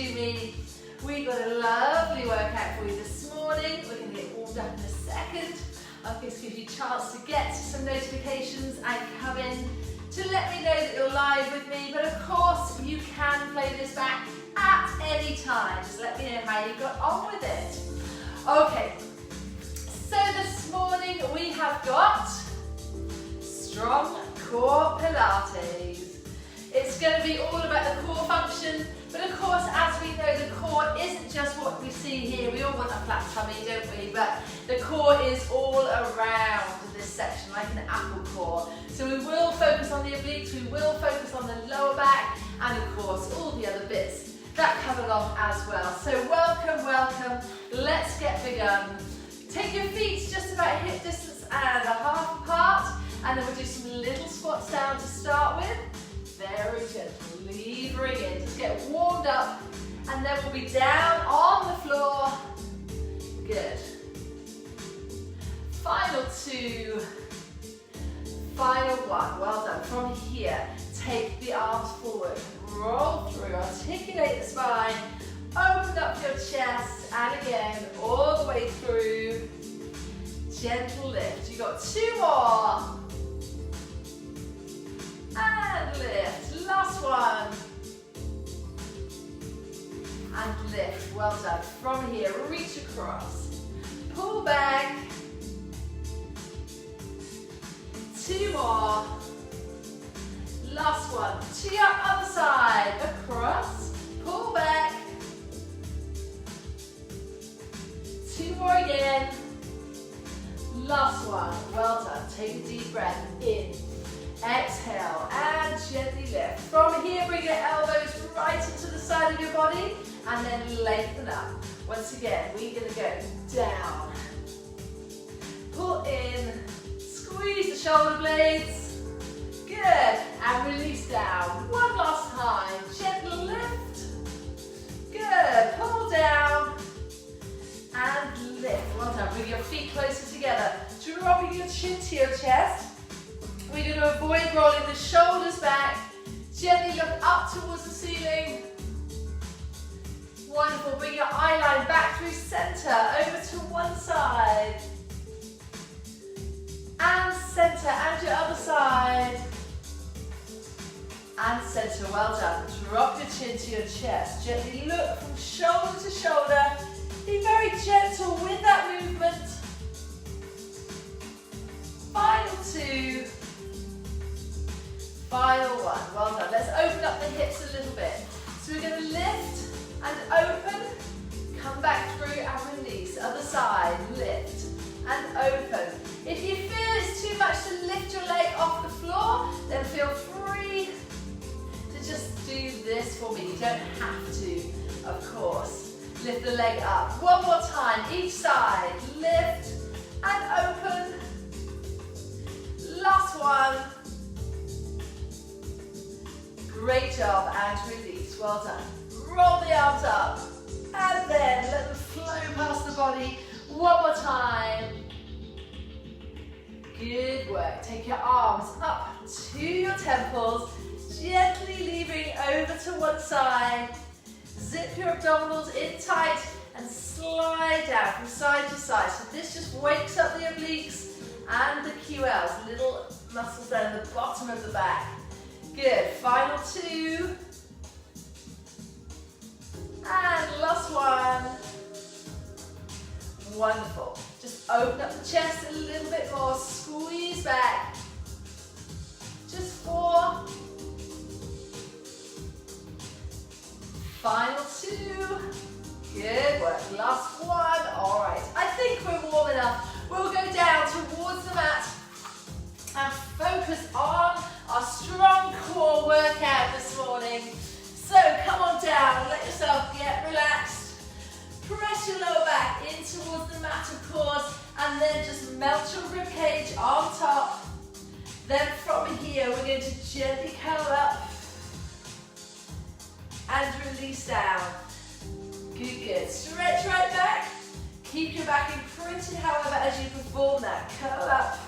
do me. We've got a lovely workout for you this morning. We're going to get warmed up in a second. I'll just give you a chance to get some notifications and come in to let me know that you're live with me. But of course, you can play this back at any time. Just let me know how you got on with it. Okay, so this morning we have got strong core Pilates. It's going to be all about the core function, but of course, as we know, the core isn't just what we see here. We all want a flat tummy, don't we? But the core is all around this section, like an apple core. So we will focus on the obliques, we will focus on the lower back, and of course, all the other bits that come along as well. So welcome, welcome. Let's get begun. Take your feet just about hip distance and a half apart, and then we'll do some little squats down to start with. Very gentle, levering in, just get warmed up, and then we'll be down on the floor. Good. Final two, final one, well done. From here, take the arms forward, roll through, articulate the spine, open up your chest, and again, all the way through, gentle lift. You've got two more. And lift, last one. And lift, well done. From here, reach across, pull back. Two more. Last one, to your other side, across, pull back. Two more again. Last one, well done. Take a deep breath in. Exhale and gently lift. From here, bring your elbows right into the side of your body and then lengthen up. Once again, we're going to go down. Pull in, squeeze the shoulder blades. Good. And release down. One last time. Gentle lift. Good. Pull down and lift. Well done. Bring your feet closer together. Dropping your chin to your chest. We're going to avoid rolling the shoulders back. Gently look up towards the ceiling. Wonderful. Bring your eye line back through center, over to one side. And center, and your other side. And center, well done. Drop your chin to your chest. Gently look from shoulder to shoulder. Be very gentle with that movement. Final two. Final one, well done. Let's open up the hips a little bit. So we're going to lift and open, come back through and release. Other side, lift and open. If you feel it's too much to lift your leg off the floor, then feel free to just do this for me. You don't have to, of course. Lift the leg up. One more time, each side. Lift and open. Last one. Great job, and release, well done. Roll the arms up, and then let them flow past the body. One more time. Good work. Take your arms up to your temples, gently levering over to one side. Zip your abdominals in tight and slide down from side to side. So this just wakes up the obliques and the QLs, little muscles down the bottom of the back. Good, final two. And last one. Wonderful. Just open up the chest a little bit more, squeeze back. Just four. Final two. Good work, last one. All right, I think we're warm enough. We'll go down towards the mat and focus on our strong core workout this morning. So come on down, let yourself get relaxed. Press your lower back in towards the mat, of course, and then just melt your rib cage on top. Then from here, we're going to gently curl up and release down. Good, good. Stretch right back. Keep your back imprinted, however, as you perform that. Curl up.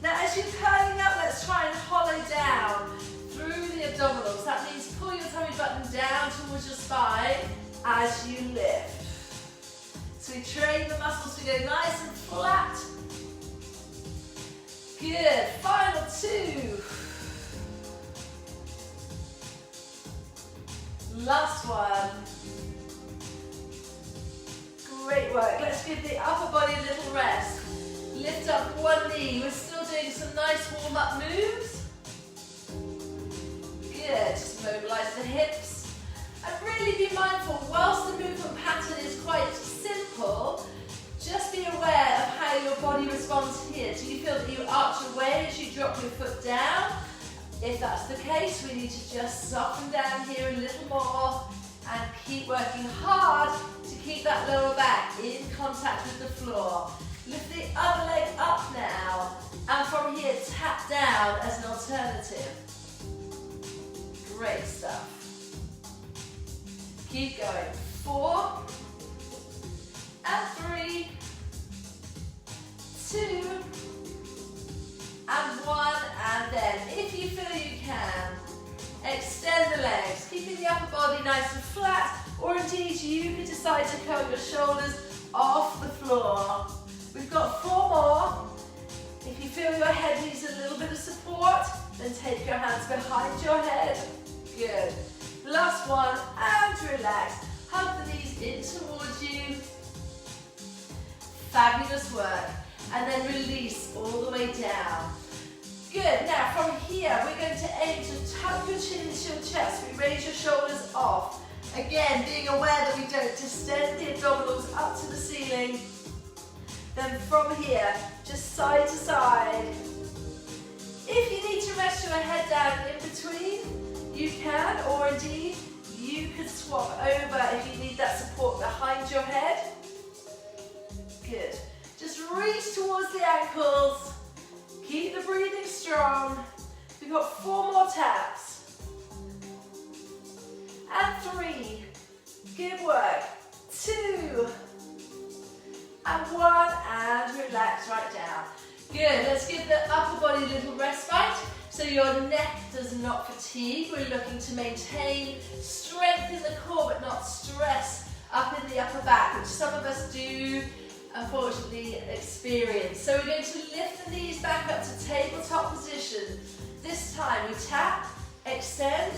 Now, as you're curling up, let's try and hollow down through the abdominals. That means pull your tummy button down towards your spine as you lift. So we train the muscles to go nice and flat. Good, final 2. Last one. Great work. Let's give the upper body a little rest. Lift up one knee. We're still doing some nice warm-up moves. Good. Just mobilize the hips. And really be mindful, whilst the movement pattern is quite simple, just be aware of how your body responds here. Do you feel that you arch away as you drop your foot down? If that's the case, we need to just soften down here a little more and keep working hard to keep that lower back in contact with the floor. Lift the other leg up now, and from here tap down as an alternative. Great stuff. Keep going. 4 and 3, 2 and 1, and then if you feel you can, extend the legs, keeping the upper body nice and flat, or indeed you could decide to curl your shoulders off the floor. We've got 4 more. If you feel your head needs a little bit of support, then take your hands behind your head. Good. Last one, and relax. Hug the knees in towards you. Fabulous work. And then release all the way down. Good. Now from here, we're going to aim to tuck your chin into your chest. We raise your shoulders off. Again, being aware that we don't distend the abdominals up to the ceiling. Then from here, just side to side. If you need to rest your head down in between, you can, or indeed, you could swap over if you need that support behind your head. Good. Just reach towards the ankles. Keep the breathing strong. We've got 4 more taps. And 3. Good work. 2. And 1. And relax right down. Good. Let's give the upper body a little respite so your neck does not fatigue. We're looking to maintain strength in the core but not stress up in the upper back, which some of us do unfortunately experience. So we're going to lift the knees back up to tabletop position. This time we tap, extend,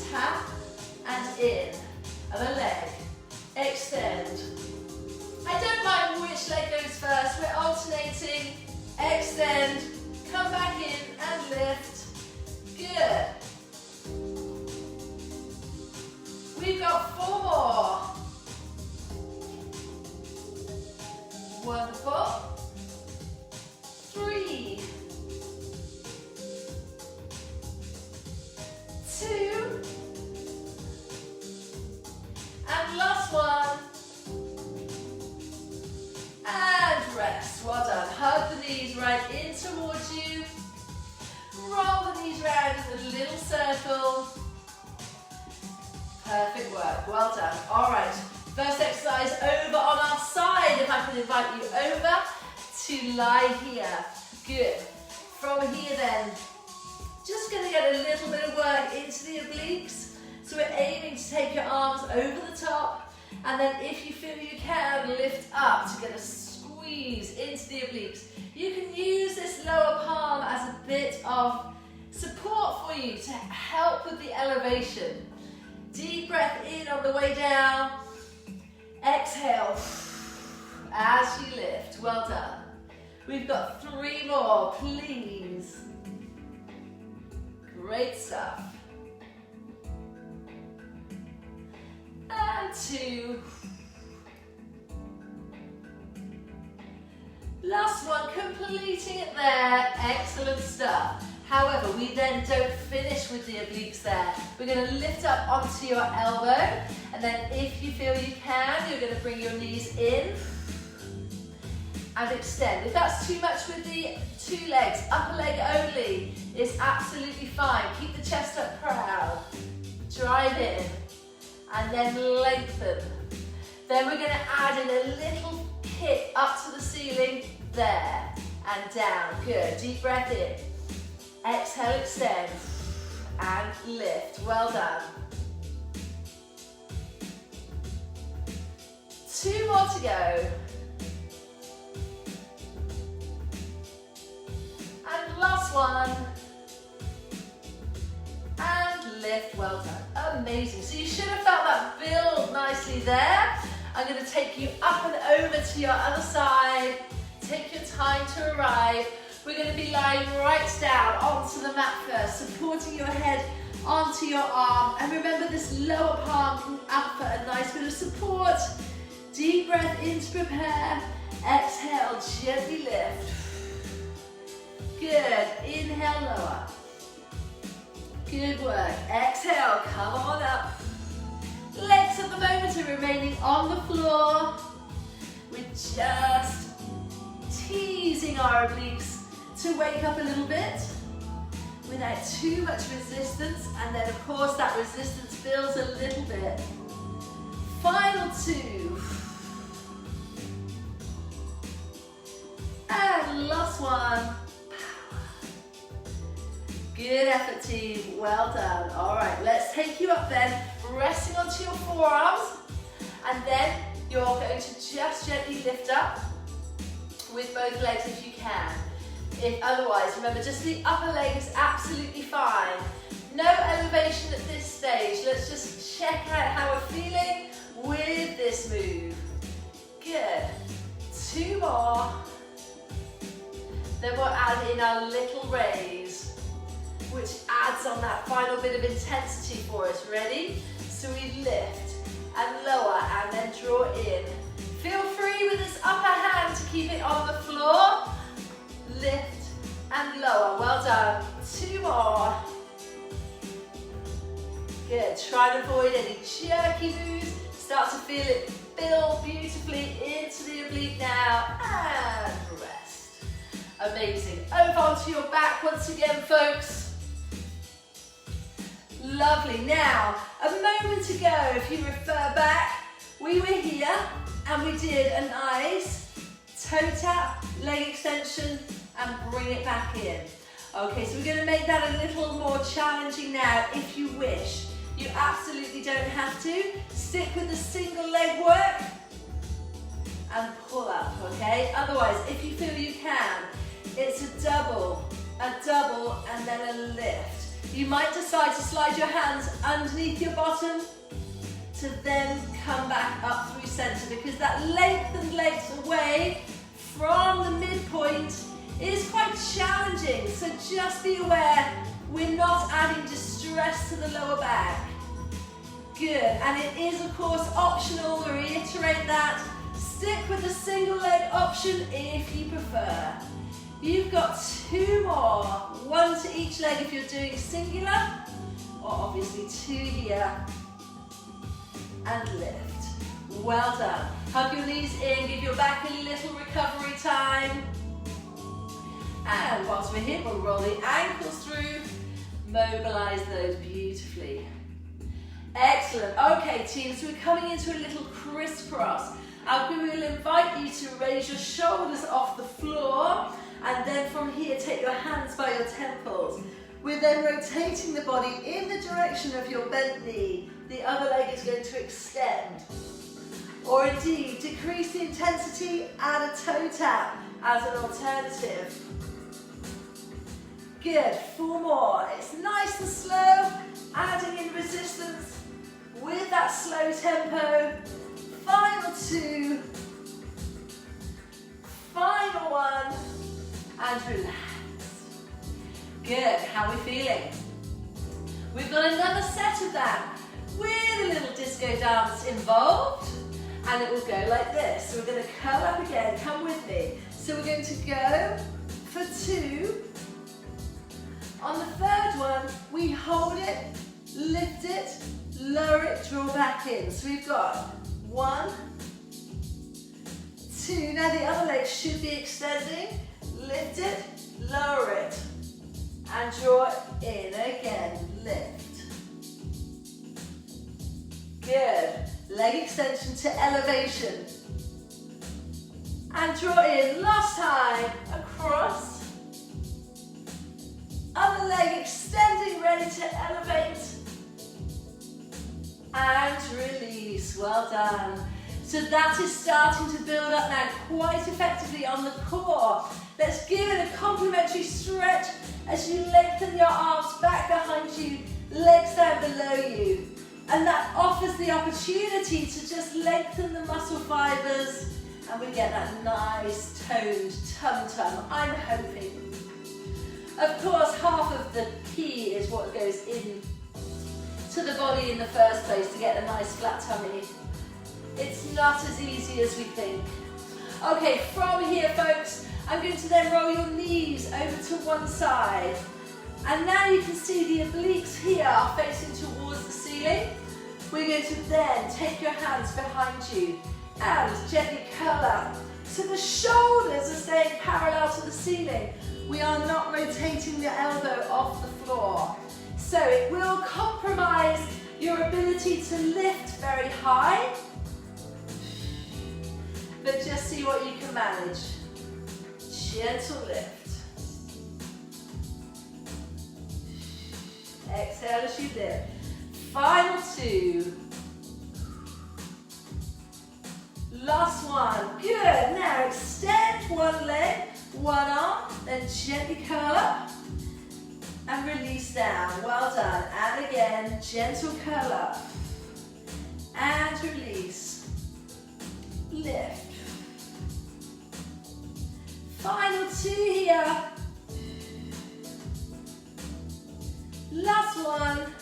tap, and in. Other leg, extend. I don't mind which leg goes first. We're alternating, extend, come back in and lift. Good. We've got 4 more. Wonderful. 3, 2, and last one. And rest. Well done. Hug the knees right in towards you. Roll the knees round in a little circle. Perfect work. Well done. All right. First exercise over on our side. If I can invite you over to lie here. Good. From here then, just going to get a little bit of work into the obliques. So we're aiming to take your arms over the top, and then if you feel you can, lift up to get a squeeze into the obliques. You can use this lower palm as a bit of support for you to help with the elevation. Deep breath in on the way down. Exhale as you lift. Well done. We've got 3 more, please. Great stuff. And 2. Last one, completing it there. Excellent stuff. However, we then don't finish with the obliques there. We're going to lift up onto your elbow, and then if you feel you can, you're going to bring your knees in and extend. If that's too much with the 2 legs, upper leg only is absolutely fine. Keep the chest up proud. Drive in, and then lengthen. Then we're going to add in a little kick up to the ceiling, there, and down. Good. Deep breath in. Exhale, extend, and lift. Well done. 2 more to go. And last one. And lift, well done. Amazing. So you should have felt that build nicely there. I'm going to take you up and over to your other side. Take your time to arrive. We're going to be lying right down onto the mat first, supporting your head onto your arm. And remember, this lower palm can add for a nice bit of support. Deep breath in to prepare. Exhale, gently lift. Good. Inhale, lower. Good work. Exhale, come on up. Legs at the moment are remaining on the floor. We're just teasing our obliques to wake up a little bit without too much resistance, and then of course that resistance builds a little bit. Final 2. And last one. Good effort, team. Well done. All right, let's take you up then, resting onto your forearms, and then you're going to just gently lift up with both legs if you can. If otherwise, remember, just the upper leg is absolutely fine. No elevation at this stage. Let's just check out how we're feeling with this move. Good. 2 more. Then we'll add in our little raise, which adds on that final bit of intensity for us. Ready? So we lift and lower and then draw in. Feel free with this upper hand to keep it on the floor. Lift and lower. Well done. 2 more. Good. Try and avoid any jerky moves. Start to feel it build beautifully into the oblique now. And rest. Amazing. Over onto your back once again, folks. Lovely. Now, a moment ago, if you refer back, we were here and we did a nice toe tap, leg extension, and bring it back in. Okay, so we're going to make that a little more challenging now if you wish. You absolutely don't have to. Stick with the single leg work and pull up, okay? Otherwise, if you feel you can, it's a double, and then a lift. You might decide to slide your hands underneath your bottom to then come back up through center, because that lengthened legs away from the midpoint is quite challenging. So just be aware, we're not adding distress to the lower back. Good, and it is of course optional, to reiterate that. Stick with the single leg option if you prefer. You've got 2 more, 1 to each leg if you're doing singular, or obviously 2 here, and lift. Well done. Hug your knees in, give your back a little recovery time. And whilst we're here, we'll roll the ankles through, mobilize those beautifully. Excellent. Okay, team, so we're coming into a little crisscross. We will invite you to raise your shoulders off the floor, and then from here, take your hands by your temples. We're then rotating the body in the direction of your bent knee. The other leg is going to extend. Or indeed, decrease the intensity, add a toe tap as an alternative. Good, 4 more. It's nice and slow, adding in resistance with that slow tempo. Final 2. Final 1. And relax. Good, how are we feeling? We've got another set of that with a little disco dance involved, and it will go like this. So we're going to curl up again, come with me. So we're going to go for 2. On the 3rd one, we hold it, lift it, lower it, draw back in. So we've got 1, 2. Now the other leg should be extending. Lift it, lower it, and draw it in again. Lift. Good. Leg extension to elevation. And draw in. Last time. Across. Other leg extending, ready to elevate. done. So that is starting to build up now quite effectively on the core. Let's give it a complementary stretch as you lengthen your arms back behind you, legs down below you. And that offers the opportunity to just lengthen the muscle fibers, and we get that nice toned tum-tum, I'm hoping. Of course, half of the key is what goes in to the body in the first place to get a nice flat tummy. It's not as easy as we think. Okay, from here, folks, I'm going to then roll your knees over to one side. And now you can see the obliques here are facing towards the ceiling. We're going to then take your hands behind you and gently curl up. So the shoulders are staying parallel to the ceiling. We are not rotating the elbow off the floor. So it will compromise your ability to lift very high, but just see what you can manage. Gentle lift. Exhale as you lift. Final two. Last one. Good. Now extend one leg, one arm, then gently curl up and release down. Well done. And again, gentle curl up and release. Lift. Final two here. Last one.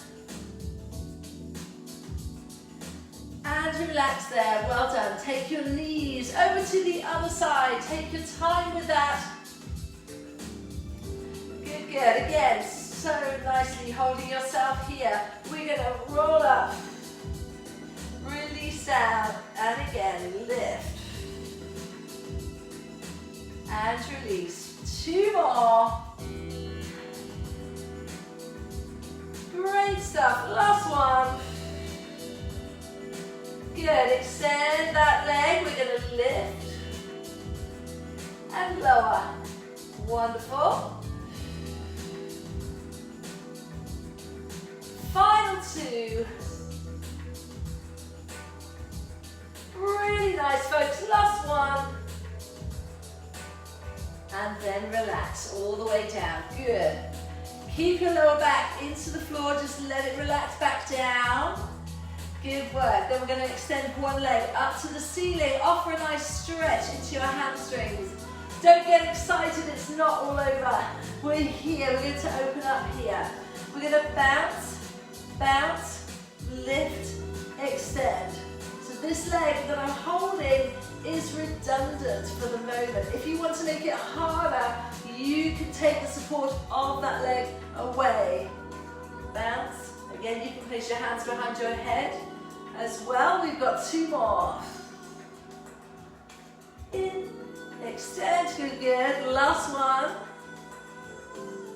And relax there. Well done. Take your knees over to the other side. Take your time with that. Good, good. Again, so nicely holding yourself here. We're going to roll up. Release down. And again, lift. And release. Two more. Great stuff. Last one. Good. Extend that leg. We're going to lift and lower. Wonderful. Final two. Really nice, folks. Last one. And then relax all the way down. Good. Keep your lower back into the floor. Just let it relax back down. Good work. Then we're going to extend one leg up to the ceiling. Offer a nice stretch into your hamstrings. Don't get excited. It's not all over. We're here. We're going to open up here. We're going to bounce, bounce, lift, extend. So this leg that I'm holding is redundant for the moment. If you want to make it harder, you can take the support of that leg away. Bounce. Again, you can place your hands behind your head as well. We've got two more. In, extend, good, good. Last one.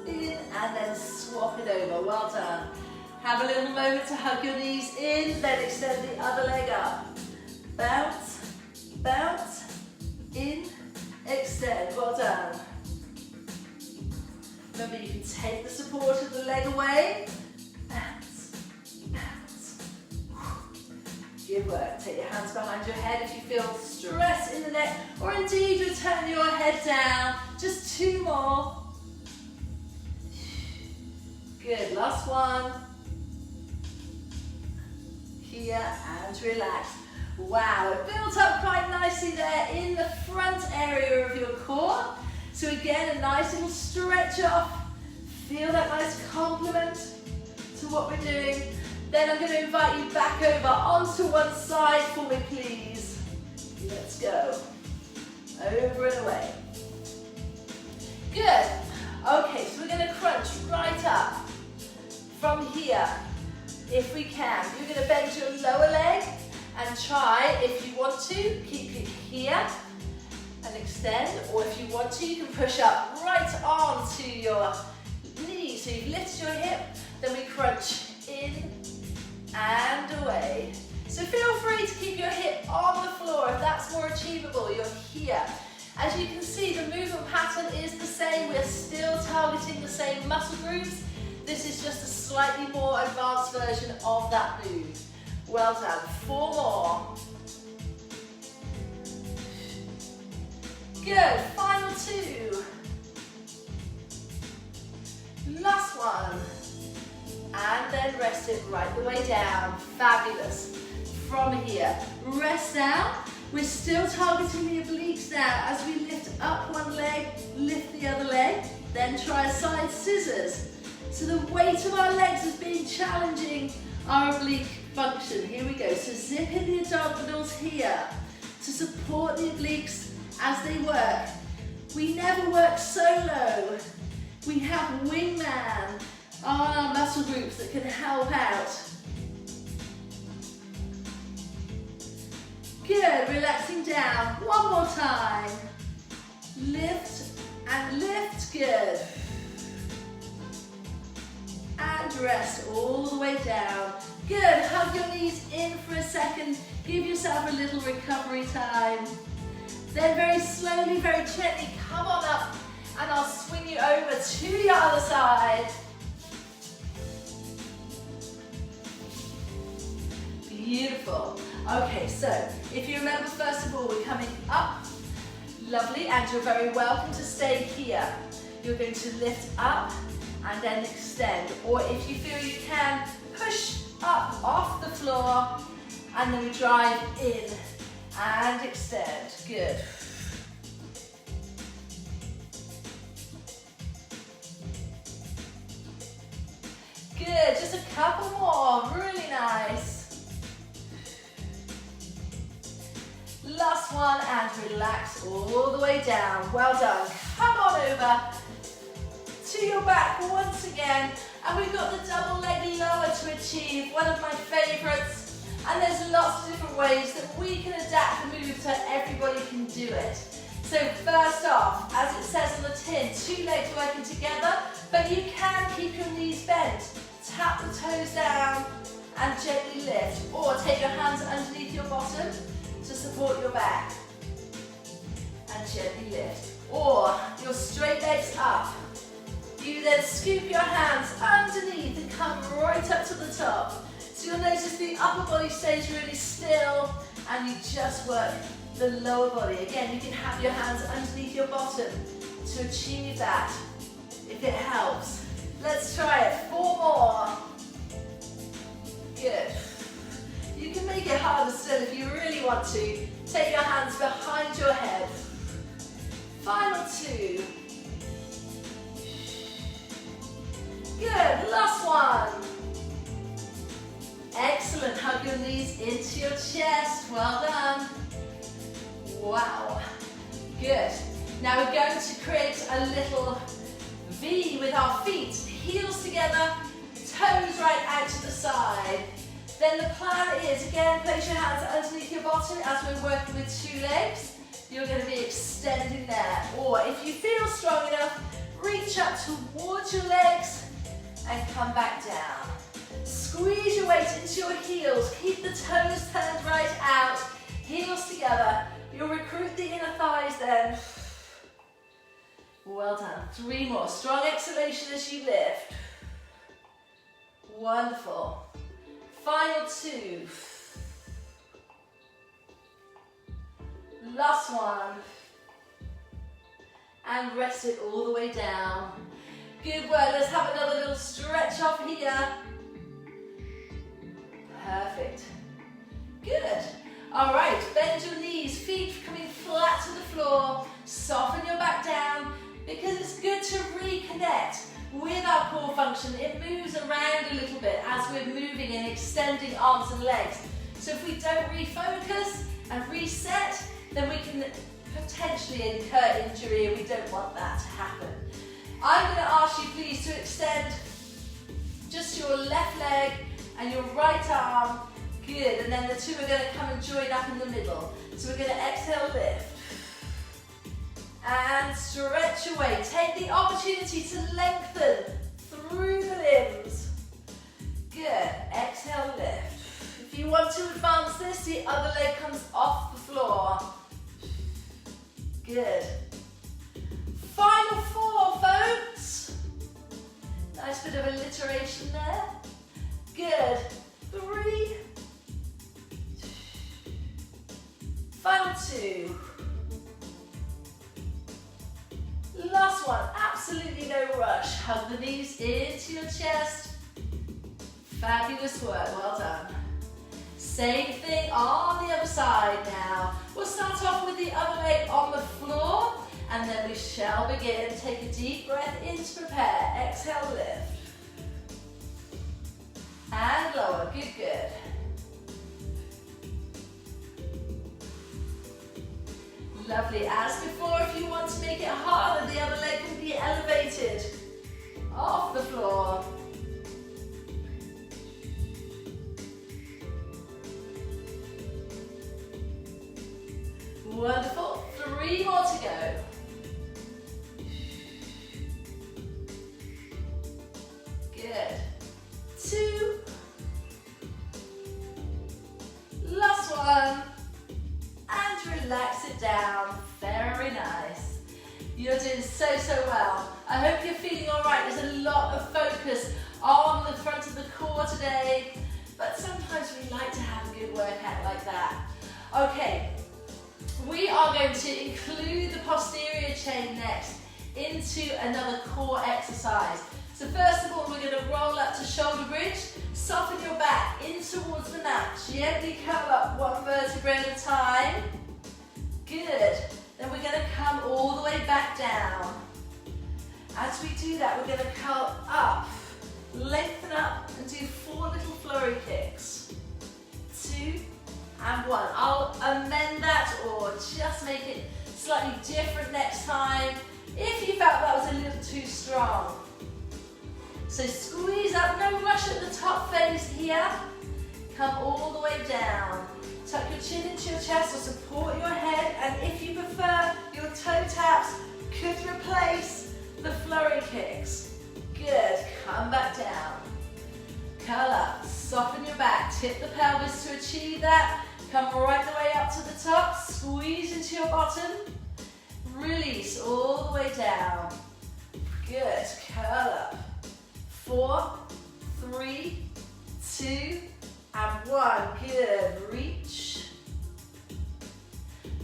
In, and then swap it over. Well done. Have a little moment to hug your knees in, then extend the other leg up. Bounce, bounce, in, extend. Well done. Remember, you can take the support of the leg away. Bounce, bounce. Good work. Take your hands behind your head if you feel stress in the neck, or indeed return your head down. Just two more. Good. Last one. Here and relax. Wow, it built up quite nicely there in the front area of your core. So again, a nice little stretch off. Feel that nice complement to what we're doing. Then I'm going to invite you back over onto one side for me, please. Let's go. Over and away. Good. Okay, so we're going to crunch right up from here. If we can, you're going to bend your lower leg and try, if you want to, keep it here and extend, or if you want to, you can push up right onto your knee. So you've lifted your hip, then we crunch in and away. So feel free to keep your hip on the floor if that's more achievable. You're here. As you can see, the movement pattern is the same. We're still targeting the same muscle groups. This is just a slightly more advanced version of that move. Well done. Four more. Good, final two. Last one. And then rest it right the way down. Fabulous. From here, rest down. We're still targeting the obliques now as we lift up one leg, lift the other leg, then try a side scissors. So the weight of our legs is being challenging our oblique function. Here we go. So zip in the abdominals here to support the obliques as they work. We never work solo. We have wingman on our muscle groups that can help out. Good, relaxing down. One more time. Lift and lift, good. And rest all the way down. Good, hug your knees in for a second. Give yourself a little recovery time. Then very slowly, very gently, come on up and I'll swing you over to the other side. Beautiful. Okay, so if you remember, first of all, we're coming up. Lovely, and you're very welcome to stay here. You're going to lift up and then extend, or if you feel you can, push up off the floor and then we drive in and extend. Good. Good, just a couple more, really nice. Last one, and relax all the way down. Well done. Come on over to your back once again, and we've got the double leg lower to achieve, one of my favorites. And there's lots of different ways that we can adapt the move so everybody can do it. So first off, as it says on the tin, 2 legs working together, but you can keep your knees bent. Tap the toes down and gently lift, or take your hands underneath your bottom to support your back and gently lift, or your straight legs up. You then scoop your hands underneath and come right up to the top. So you'll notice the upper body stays really still and you just work the lower body. Again, you can have your hands underneath your bottom to achieve that if it helps. Let's try it. 4 more. Good. You can make it harder still if you really want to. Take your hands behind your head. Final 2. Good, last one. Excellent, hug your knees into your chest. Well done. Wow. Good. Now we're going to create a little V with our feet. Heels together, toes right out to the side. Then the plan is, again, place your hands underneath your bottom as we're working with 2 legs. You're going to be extending there. Or if you feel strong enough, reach up towards your legs and come back down. Squeeze your weight into your heels. Keep the toes turned right out. Heels together. You'll recruit the inner thighs then. Well done. 3 more. Strong exhalation as you lift. Wonderful. Final 2. Last one. And rest it all the way down. Good work. Let's have another little stretch off here. Perfect. Good. All right. Bend your knees. Feet coming flat to the floor. Soften your back down because it's good to reconnect with our core function. It moves around a little bit as we're moving and extending arms and legs. So if we don't refocus and reset, then we can potentially incur injury, and we don't want that to happen. I'm going to ask you please to extend just your left leg and your right arm. Good, and then the 2 are going to come and join up in the middle. So we're going to exhale, lift. And stretch away. Take the opportunity to lengthen through the limbs. Good. Exhale, lift. If you want to advance this, the other leg comes off the floor. Good. Final 4, folks. Nice bit of alliteration there. Good. 3. Final 2. last one, absolutely no rush. Hug the knees into your chest. Fabulous work, well done. Same thing on the other side now. We'll start off with the other leg on the floor, and then we shall begin. Take a deep breath in to prepare. Exhale, lift. And lower, good, good. Lovely, as before, if you want to make it harder, the other leg can be elevated off the floor. Wonderful, 3 more to go. Good, 2. Last one. And relax it down. Very nice. You're doing so well. I hope you're feeling all right. There's a lot of focus on the front of the core today, but sometimes we like to have a good workout like that. Okay, we are going to include the posterior chain next into another core exercise. So first of all, we're going to roll up to shoulder bridge. Soften your back in towards the mat. Gently curl up 1 vertebra at a time. Good. Then we're going to come all the way back down. As we do that, we're going to curl up, lengthen up, and do 4 little flurry kicks. 2 and 1. I'll amend that or just make it slightly different next time if you felt that was a little too strong. So squeeze up, no rush at the top phase here. Come all the way down. Tuck your chin into your chest or support your head, and if you prefer, your toe taps could replace the flurry kicks. Good, come back down. Curl up, soften your back, tip the pelvis to achieve that. Come right the way up to the top, squeeze into your bottom. Release all the way down. Good, curl up. 4, 3, 2, and 1. Good, reach.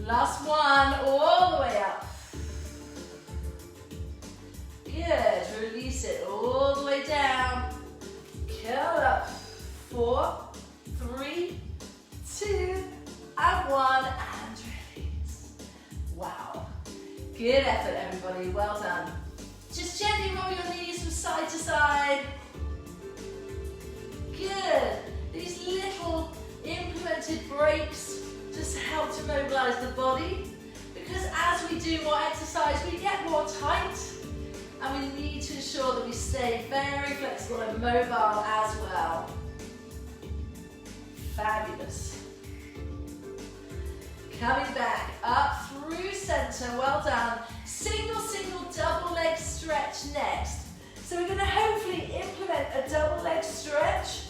Last one, all the way up. Good, release it all the way down. Curl up. 4, 3, 2, and 1, and release. Wow. Good effort, everybody, well done. Just gently roll your knees from side to side. Good. These little implemented breaks just help to mobilize the body, because as we do more exercise, we get more tight, and we need to ensure that we stay very flexible and mobile as well. Fabulous. Coming back up through center, well done. Single, double leg stretch next. So we're going to hopefully implement a double leg stretch.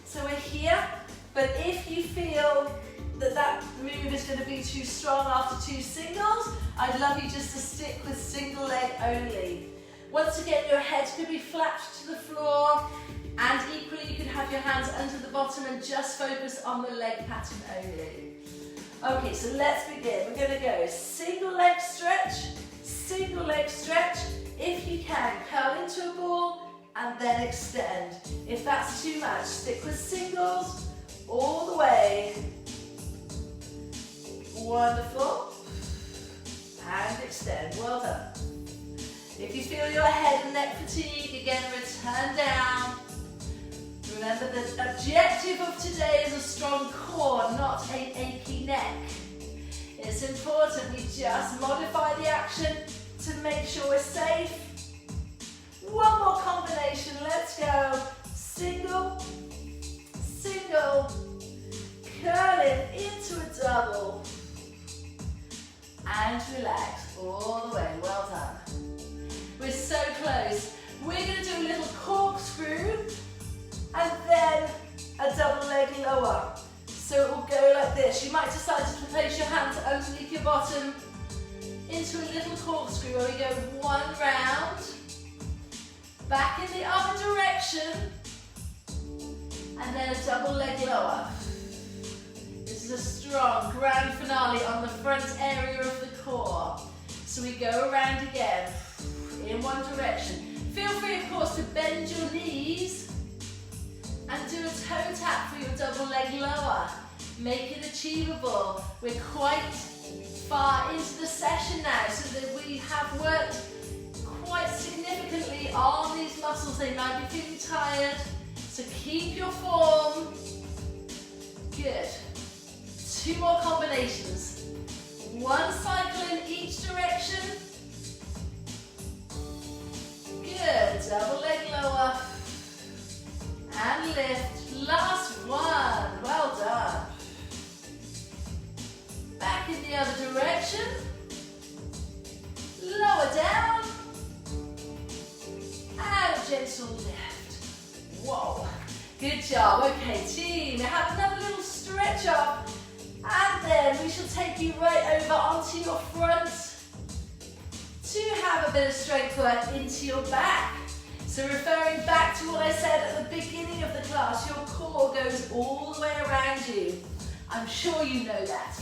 So we're here, but if you feel that that move is going to be too strong after 2 singles, I'd love you just to stick with single leg only. Once again, your head could be flat to the floor, and equally you could have your hands under the bottom and just focus on the leg pattern only. Okay, so let's begin. We're going to go single leg stretch, single leg stretch. If you can, curl into a ball and then extend. If that's too much, stick with singles all the way. Wonderful. And extend. Well done. If you feel your head and neck fatigue, again, return down. Remember, the objective of today is a strong core, not an achy neck. It's important we just modify the action to make sure we're safe. One more combination, let's go. Single, single, curling into a double. And relax all the way, well done. We're so close. We're going to do a little corkscrew and then a double leg lower. So it will go like this. You might decide to place your hands underneath your bottom into a little corkscrew where we go 1 round, back in the other direction, and then a double leg lower. This is a strong grand finale on the front area of the core. So we go around again. in one direction. Feel free, of course, to bend your knees and do a toe tap for your double leg lower. Make it achievable. We're quite far into the session now, so that we have worked quite significantly on these muscles. They might be feeling tired, so keep your form. Good. 2 more combinations. 1 cycle in each direction. Good. Double leg lower. And lift. Last one. Well done. Back in the other direction. Lower down. And gentle lift. Whoa. Good job. Okay, team. Have another little stretch up. And then we shall take you right over onto your front to have a bit of strength work into your back. So referring back to what I said at the beginning of the class, your core goes all the way around you. I'm sure you know that.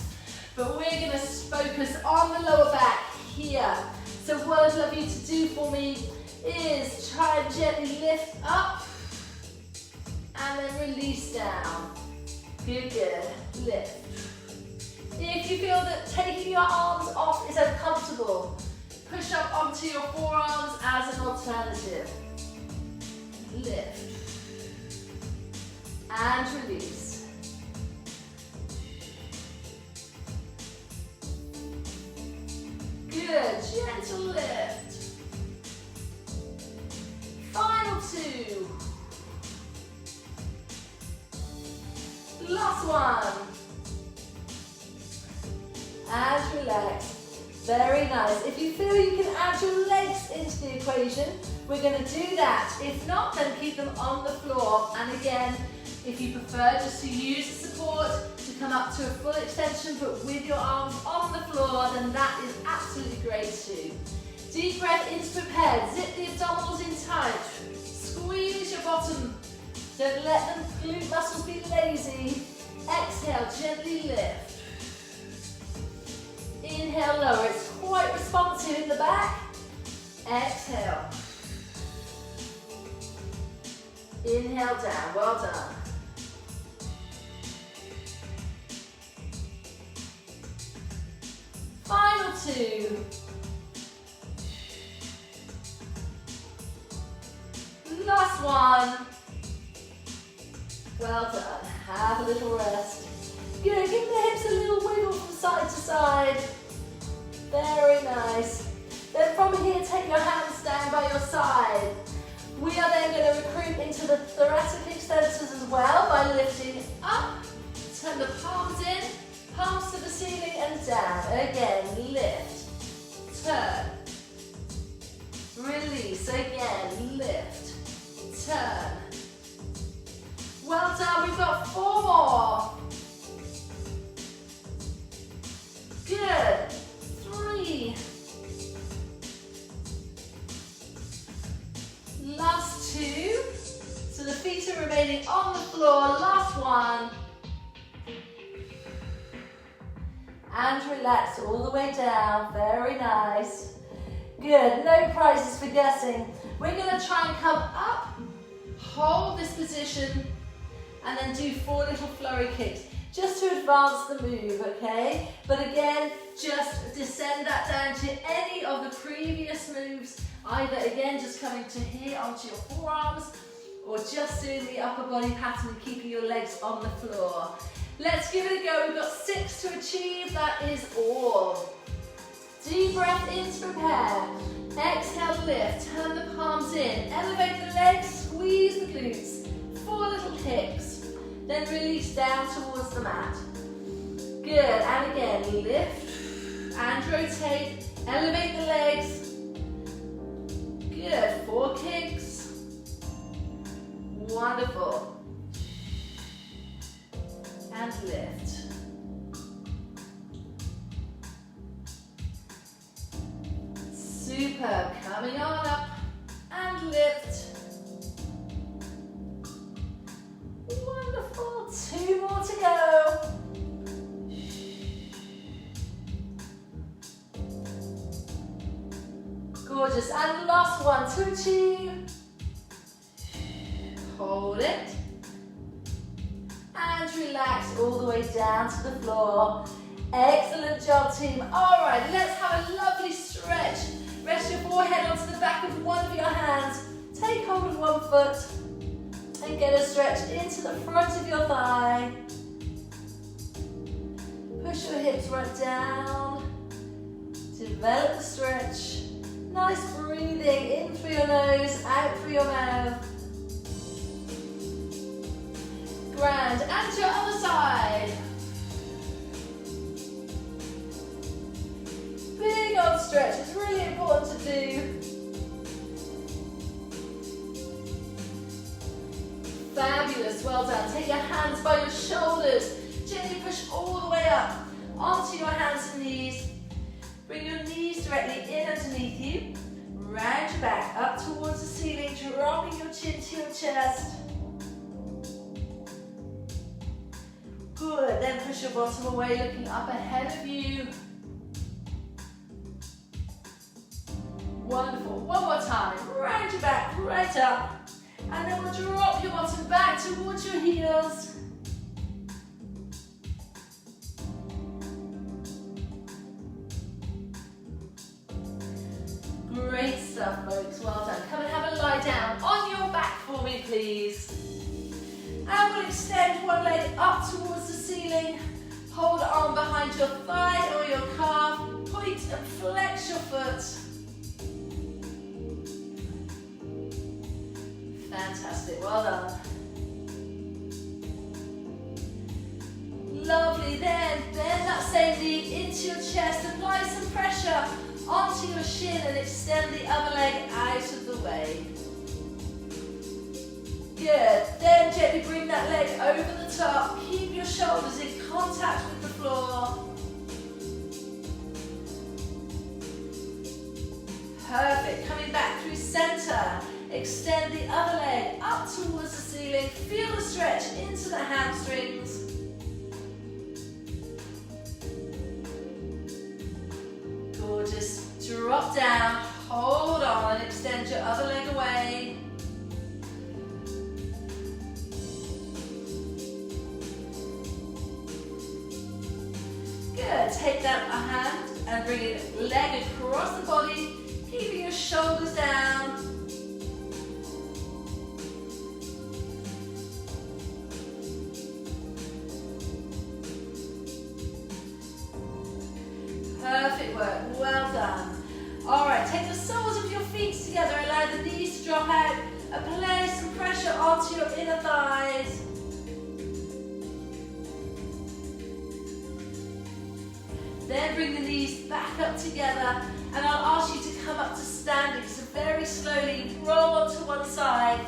But we're going to focus on the lower back here. So what I'd love you to do for me is try and gently lift up and then release down. Good, good. Lift. If you feel that taking your arms off is uncomfortable, push up onto your forearms as an alternative. Lift. And release. Good, gentle lift. Final 2. Last one. And relax. Very nice. If you feel you can add your legs into the equation, we're going to do that. If not, then keep them on the floor. And again, if you prefer just to use the support to come up to a full extension, but with your arms on the floor, then that is absolutely great too. Deep breath in to prepare. Zip the abdominals in tight. Squeeze your bottom. Don't let the glute muscles be lazy. Exhale, gently lift. Inhale, lower. It's quite responsive in the back. Exhale. Inhale down. Well done. Final 2. Last one. Well done. Have a little rest. Good. Give the hips a little wiggle from side to side. Very nice. Then from here, take your hands down by your side. We are then going to recruit into the thoracic extensors as well by lifting up. Turn the palms in, palms to the ceiling and down. Again, lift, turn, release. Again, lift, turn. Well done. We've got 4 more. Good. 3. Last 2. So the feet are remaining on the floor. Last one. And relax all the way down. Very nice. Good. No prizes for guessing. We're going to try and come up, hold this position, and then do 4 little flurry kicks. Just to advance the move, okay? But again, just descend that down to any of the previous moves, either again just coming to here onto your forearms, or just doing the upper body pattern, keeping your legs on the floor. Let's give it a go. We've got 6 to achieve, that is all. Deep breath in to prepare. Exhale, lift, turn the palms in, elevate the legs, squeeze the glutes. 4 little kicks. Then release down towards the mat. Good, and again, lift and rotate, elevate the legs. Good, 4 kicks. Wonderful. And lift. Superb, coming on up and lift. Wonderful, 2 more to go. Gorgeous. And last one to achieve. Hold it. And relax all the way down to the floor. Excellent job, team. All right, let's have a lovely stretch. Rest your forehead onto the back of one of your hands. Take hold of one foot and get a stretch into the front of your thigh. Push your hips right down. Develop the stretch. Nice breathing in through your nose, out through your mouth. Grand. And your other side. Big old stretch. It's really important to do. Fabulous. Well done. Take your hands by your shoulders. Gently push all the way up onto your hands and knees. Bring your knees directly in underneath you. Round your back up towards the ceiling, dropping your chin to your chest. Good, then push your bottom away, looking up ahead of you. Wonderful, one more time, round your back, right up. And then we'll drop your bottom back towards your heels. Great stuff, folks, well done. Come and have a lie down on your back for me, please. And we'll extend one leg up towards the ceiling. Hold the arm behind your thigh or your calf. Point and flex your foot. Fantastic, well done. Lovely, then bend that same knee into your chest. Apply some pressure onto your shin and extend the other leg out of the way. Good. Then gently bring that leg over the top. Keep your shoulders in contact with the floor. Perfect. Coming back through center. Extend the other leg up towards the ceiling. Feel the stretch into the hamstrings. Gorgeous. Drop down, hold on, and extend your other leg away. Good, take that hand and bring it leg across the body, keeping your shoulders down. Perfect work, well done. All right, take the soles of your feet together, allow the knees to drop out, apply some pressure onto your inner thighs. Then bring the knees back up together, and I'll ask you to come up to standing, so very slowly roll onto one side,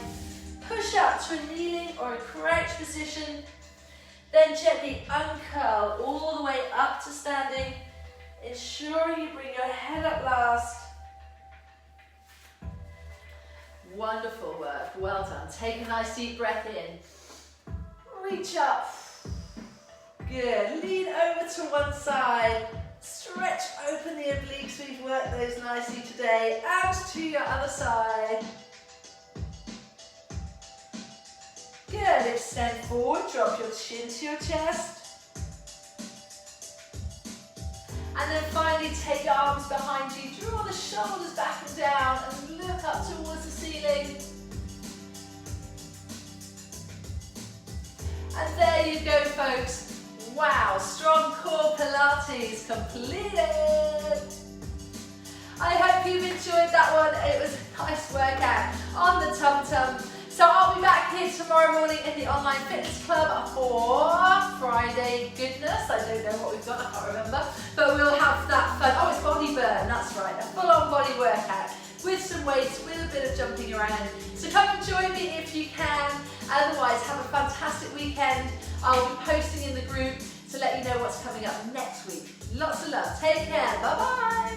push up to a kneeling or a crouch position, then gently uncurl all the way up to standing, ensuring you bring your head up last. Wonderful work, well done. Take a nice deep breath in. Reach up. Good, lean over to one side. Stretch open the obliques, we've worked those nicely today. And to your other side. Good, extend forward, drop your chin to your chest. And then finally take your arms behind you, draw the shoulders back and down and look up towards the ceiling. And there you go, folks. Wow, strong core Pilates completed. I hope you've enjoyed that one. It was a nice workout on the tum-tum. So I'll be back here tomorrow morning in the online fitness club for Friday goodness. I don't know what we've got, I can't remember. But we'll have that fun. Oh, it's body burn, that's right. A full-on body workout with some weights, with a bit of jumping around. So come and join me if you can. Otherwise, have a fantastic weekend. I'll be posting in the group to let you know what's coming up next week. Lots of love. Take care. Bye-bye.